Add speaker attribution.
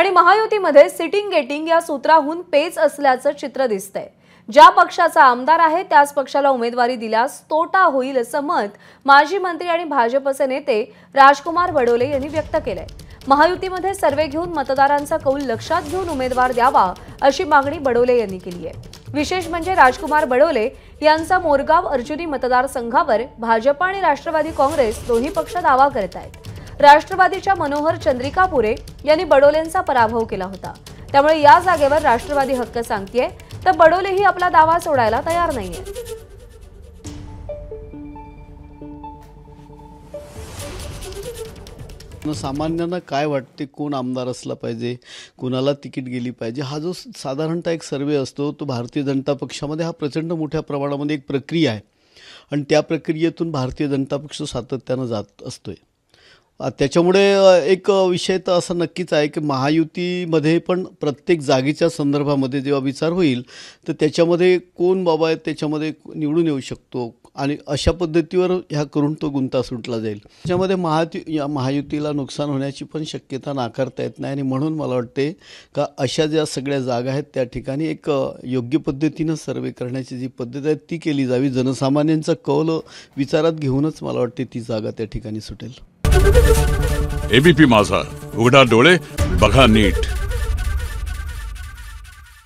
Speaker 1: आणि महायुतीमध्ये sitting getting या सूत्राहून पेच असल्याचं चित्र दिसतंय। ज्या पक्षाचा आमदार आहे त्याच पक्षाला उमेदवारी दिल्यास तोटा होईल असं मत माजी मंत्री आणि भाजपचे नेते राजकुमार बडोले यांनी व्यक्त केलंय। महायुतीमध्ये सर्वे घेऊन मतदारांचा कौल लक्षात घेऊन उमेदवार द्यावा अशी मागणी बडोले यांनी केली आहे। विशेष म्हणजे राजकुमार बडोले यांचा मोरगाव अर्जुनी मतदारसंघावर भाजप आणि राष्ट्रवादी काँग्रेस दोन्ही पक्ष दावा करत आहेत। राष्ट्रवादीच्या मनोहर चंद्रिकापुरे यांनी बडोलेंचा पराभव केला होता, त्यामुळे या जागेवर राष्ट्रवादी हक्क सांगतेय, तर बडोलेही आपला दावा सोडायला तयार नाहीये।
Speaker 2: सामान्यांना काय वाटते, कोण आमदार असला पाहिजे, कोणाला तिकीट गेली पाहिजे, हा जो साधारणतः एक सर्वे असतो तो भारतीय जनता पक्षामध्ये हा प्रचंड मोठ्या प्रमाणामध्ये एक प्रक्रिया आहे आणि त्या प्रक्रियेतून भारतीय जनता पक्ष सातत्याने जात असतोय। त्याच्यामुळे एक विषय तर असा नक्कीच आहे की महायुतीमध्ये पण प्रत्येक जागेच्या संदर्भामध्ये जेव्हा विचार होईल तर त्याच्यामध्ये कोण बाबा आहे त्याच्यामध्ये निवडून येऊ शकतो आणि अशा पद्धतीवर ह्या करून तो गुंता सुटला जाईल। त्याच्यामध्ये महायुतीला नुकसान होण्याची पण शक्यता नाकारता येत नाही आणि म्हणून मला वाटते का अशा ज्या सगळ्या जागा आहेत त्या ठिकाणी एक योग्य पद्धतीनं सर्वे करण्याची जी पद्धत आहे ती केली जावी। जनसामान्यांचा कौल विचारात घेऊनच मला वाटते ती जागा त्या ठिकाणी सुटेल।
Speaker 3: एबीपी माझा, उघडा डोळे बघा नीट।